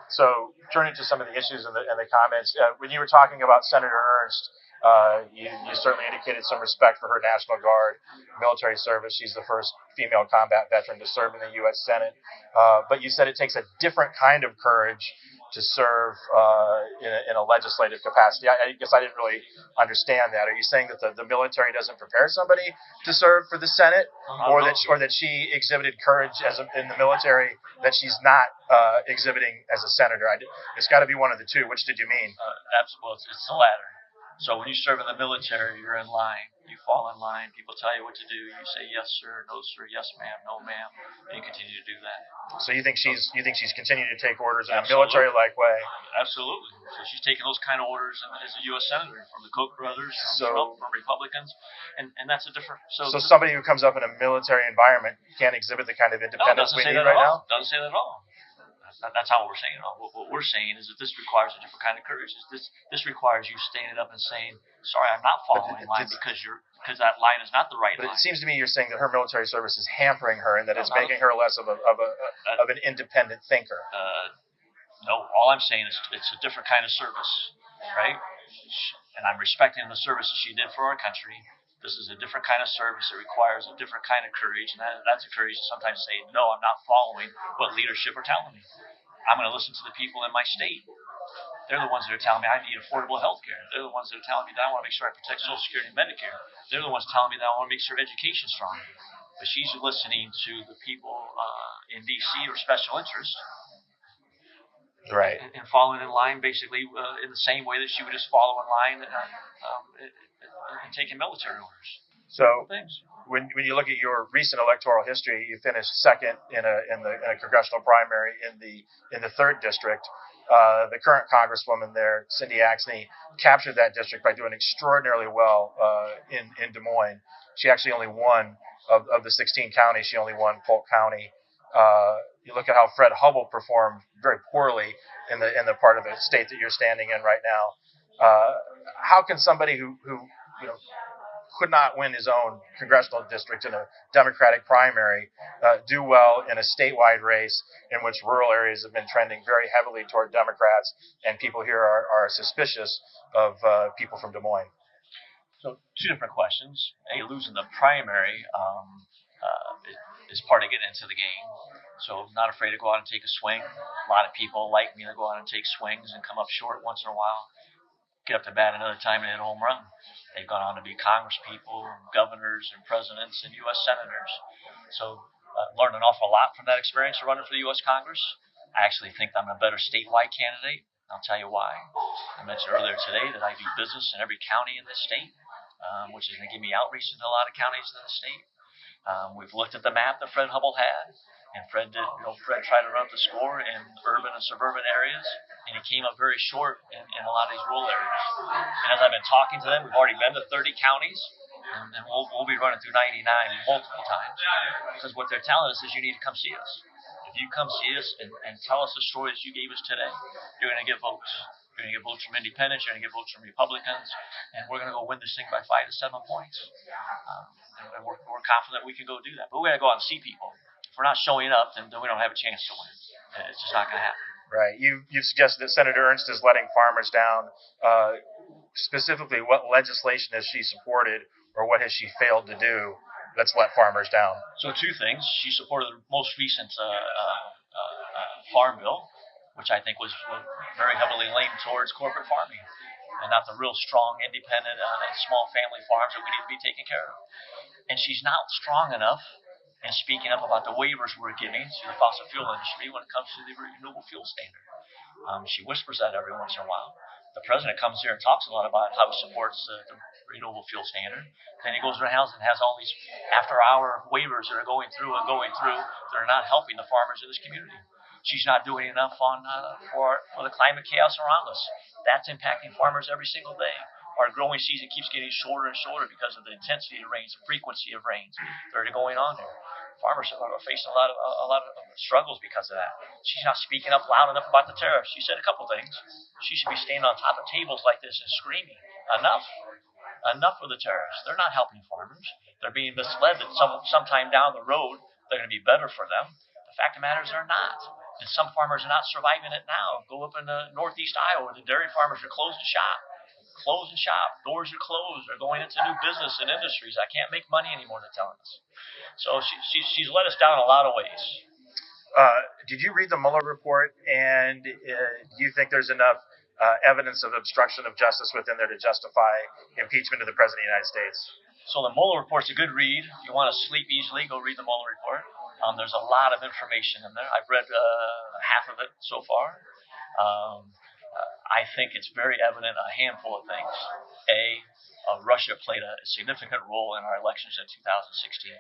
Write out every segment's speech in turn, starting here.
So turning to some of the issues in the comments, when you were talking about Senator Ernst, you certainly indicated some respect for her National Guard military service. She's the first female combat veteran to serve in the U.S. Senate. But you said it takes a different kind of courage to serve in a legislative capacity. I guess I didn't really understand that. Are you saying that the military doesn't prepare somebody to serve for the Senate, or that she exhibited courage in the military that she's not exhibiting as a senator? It's got to be one of the two. Which did you mean? Absolutely, it's the latter. So when you serve in the military, you're in line. You fall in line. People tell you what to do. You say yes, sir, no, sir, yes, ma'am, no, ma'am, and you continue to do that. So you think she's continuing to take orders in a military-like way? Absolutely. So she's taking those kind of orders as a U.S. senator from the Koch brothers, from Trump, from Republicans, and that's a different. So somebody who comes up in a military environment can't exhibit the kind of independence we need right now? Doesn't say that at all. That's not what we're saying at all. What we're saying is that this requires a different kind of courage. This requires you standing up and saying, "Sorry, I'm not following in line because that line is not the right line." But it seems to me you're saying that her military service is hampering her and that it's making her less of an independent thinker. No, all I'm saying is it's a different kind of service, right? And I'm respecting the service that she did for our country. This is a different kind of service. It requires a different kind of courage, and that's a courage to sometimes say, "No, I'm not following what leadership are telling me. I'm going to listen to the people in my state. They're the ones that are telling me I need affordable health care. They're the ones that are telling me that I want to make sure I protect Social Security and Medicare. They're the ones telling me that I want to make sure education's strong." But she's listening to the people in D.C. or special interest, right, and following in line basically in the same way that she would just follow in line and taking military orders. So when you look at your recent electoral history, you finished second in a congressional primary in the 3rd district. The current congresswoman there, Cindy Axne, captured that district by doing extraordinarily well in Des Moines. She actually only won of the 16 counties. She only won Polk County. You look at how Fred Hubble performed very poorly in the part of the state that you're standing in right now. How can somebody who could not win his own congressional district in a Democratic primary do well in a statewide race in which rural areas have been trending very heavily toward Democrats, and people here are suspicious of people from Des Moines? So 2 different questions. Losing the primary is part of getting into the game. So not afraid to go out and take a swing. A lot of people like me to go out and take swings and come up short once in a while. Get up to bat another time and hit a home run. They've gone on to be congresspeople, governors, and presidents, and U.S. senators. So learned an awful lot from that experience of running for the U.S. Congress. I actually think I'm a better statewide candidate. I'll tell you why. I mentioned earlier today that I do business in every county in this state, which is going to give me outreach into a lot of counties in the state. We've looked at the map that Fred Hubble had, and Fred tried to run up the score in urban and suburban areas, and he came up very short in a lot of these rural areas. And as I've been talking to them, we've already been to 30 counties, and we'll be running through 99 multiple times, because what they're telling us is you need to come see us. If you come see us and tell us the story that you gave us today, you're going to get votes. You're going to get votes from independents, you're going to get votes from Republicans, and we're going to go win this thing by 5 to 7 points. And we're confident we can go do that. But we got to go out and see people. If we're not showing up, then we don't have a chance to win. It's just not going to happen. Right. You've suggested that Senator Ernst is letting farmers down. Specifically, what legislation has she supported, or what has she failed to do that's let farmers down? So 2 things. She supported the most recent farm bill, which I think was very heavily leaned towards corporate farming and not the real strong, independent, and small family farms that we need to be taking care of. And she's not strong enough in speaking up about the waivers we're giving to the fossil fuel industry when it comes to the renewable fuel standard. She whispers that every once in a while. The president comes here and talks a lot about how he supports the renewable fuel standard. Then he goes around and has all these after-hour waivers that are going through that are not helping the farmers in this community. She's not doing enough for the climate chaos around us. That's impacting farmers every single day. Our growing season keeps getting shorter and shorter because of the intensity of rains, the frequency of rains that are going on there. Farmers are facing a lot of struggles because of that. She's not speaking up loud enough about the tariffs. She said a couple things. She should be standing on top of tables like this and screaming, enough of the tariffs. They're not helping farmers. They're being misled that sometime down the road they're going to be better for them. The fact of the matter is they're not. And some farmers are not surviving it now. Go up in northeast Iowa, where the dairy farmers are closing shop. Doors are closed. They're going into new business and industries. I can't make money anymore, they're telling us. So she's let us down in a lot of ways. Did you read the Mueller report, and do you think there's enough evidence of obstruction of justice within there to justify impeachment of the President of the United States? So the Mueller report's a good read. If you want to sleep easily, go read the Mueller report. There's a lot of information in there. I've read half of it so far. I think it's very evident a handful of things. Russia played a significant role in our elections in 2016.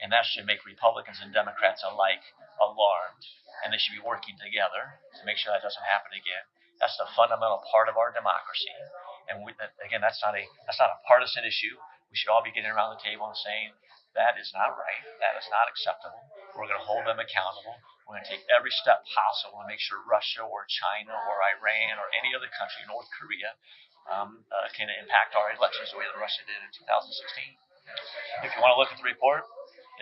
And that should make Republicans and Democrats alike alarmed. And they should be working together to make sure that doesn't happen again. That's the fundamental part of our democracy. And again, that's not a partisan issue. We should all be getting around the table and saying, that is not right. That is not acceptable. We're going to hold them accountable. We're going to take every step possible to make sure Russia or China or Iran or any other country, North Korea, can impact our elections the way that Russia did in 2016. If you want to look at the report,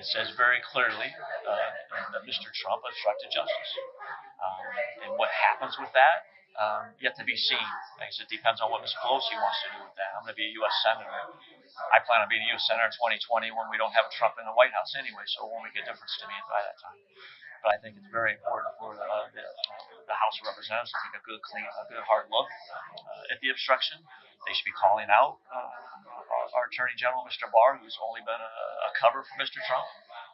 it says very clearly that Mr. Trump obstructed justice. And what happens with that, yet to be seen. I guess it depends on what Ms. Pelosi wants to do with that. I'm going to be a U.S. Senator. I plan on being a U.S. Senator in 2020 when we don't have a Trump in the White House anyway, so it won't make a difference to me by that time. But I think it's very important for the House of Representatives to take a good, hard look at the obstruction. They should be calling out our Attorney General, Mr. Barr, who's only been a cover for Mr. Trump.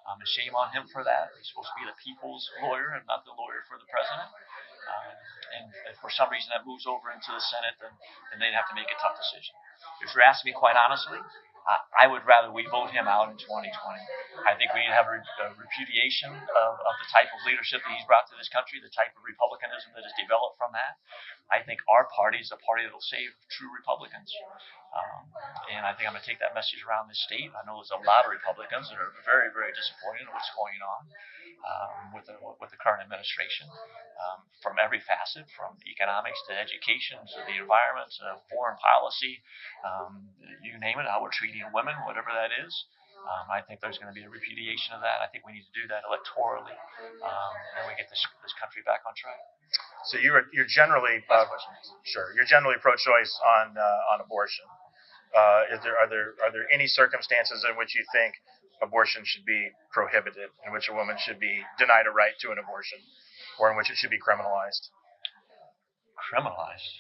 And shame on him for that. He's supposed to be the people's lawyer and not the lawyer for the president. And if for some reason that moves over into the Senate, then they'd have to make a tough decision. If you're asking me quite honestly, I would rather we vote him out in 2020. I think we need to have a repudiation of the type of leadership that he's brought to this country, the type of republicanism that has developed from that. I think our party is the party that will save true Republicans. And I think I'm going to take that message around this state. I know there's a lot of Republicans that are very, very disappointed in what's going on with the current administration, from every facet, from economics to education to the environment to foreign policy, you name it, how we're treating women, whatever that is. I think there's going to be a repudiation of that. I think we need to do that electorally, and we get this country back on track. So you're generally you're generally pro-choice on abortion. Are there any circumstances in which you think abortion should be prohibited, in which a woman should be denied a right to an abortion, or in which it should be criminalized? Criminalized?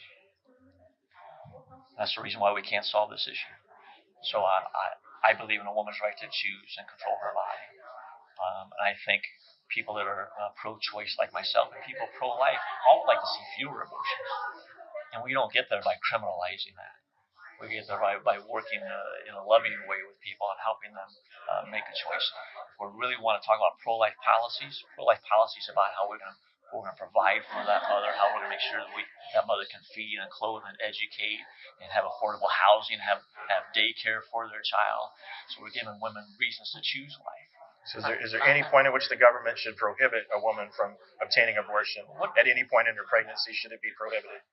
That's the reason why we can't solve this issue. So I believe in a woman's right to choose and control her body. And I think people that are pro-choice like myself and people pro-life all would like to see fewer abortions. And we don't get there by criminalizing that. We get there by working in a loving way with people and helping them make a choice. If we really want to talk about pro-life policies about how we're going to provide for that mother, how we're going to make sure that that mother can feed and clothe and educate and have affordable housing, have daycare for their child. So we're giving women reasons to choose life. So is there any point at which the government should prohibit a woman from obtaining abortion? At any point in her pregnancy, should it be prohibited?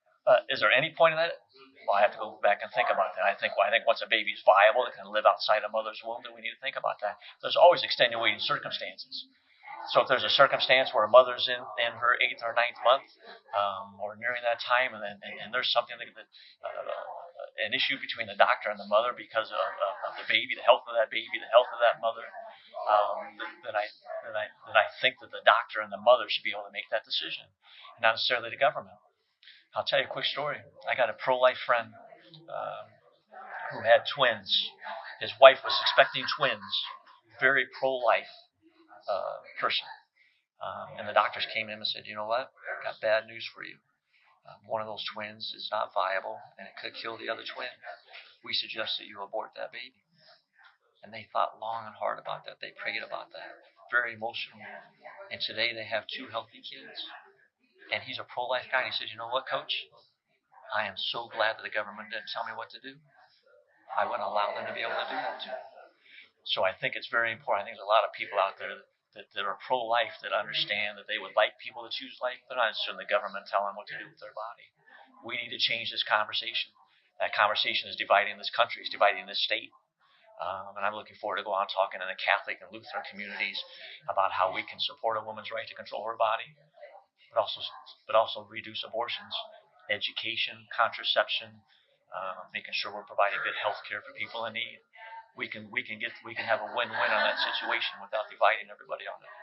Is there any point in that? Well, I have to go back and think about that. I think once a baby is viable, it can live outside a mother's womb, then we need to think about that. There's always extenuating circumstances. So if there's a circumstance where a mother's in her 8th or 9th month, or nearing that time, and there's something an issue between the doctor and the mother because of the baby, the health of that baby, the health of that mother, then I think that the doctor and the mother should be able to make that decision, not necessarily the government. I'll tell you a quick story. I got a pro-life friend who had twins. His wife was expecting twins. Very pro-life person. And the doctors came in and said, you know what? I've got bad news for you. One of those twins is not viable, and it could kill the other twin. We suggest that you abort that baby. And they thought long and hard about that. They prayed about that. Very emotional. And today they have 2 healthy kids. And he's a pro-life guy. And he said, you know what, Coach? I am so glad that the government didn't tell me what to do. I wouldn't allow them to be able to do that too. So I think it's very important. I think there's a lot of people out there that are pro-life that understand that they would like people to choose life. They're not interested in the government telling them what to do with their body. We need to change this conversation. That conversation is dividing this country. It's dividing this state. And I'm looking forward to go on talking in the Catholic and Lutheran communities about how we can support a woman's right to control her body. but also reduce abortions, education, contraception, making sure we're providing good health care for people in need. We can have a win-win on that situation without dividing everybody on it.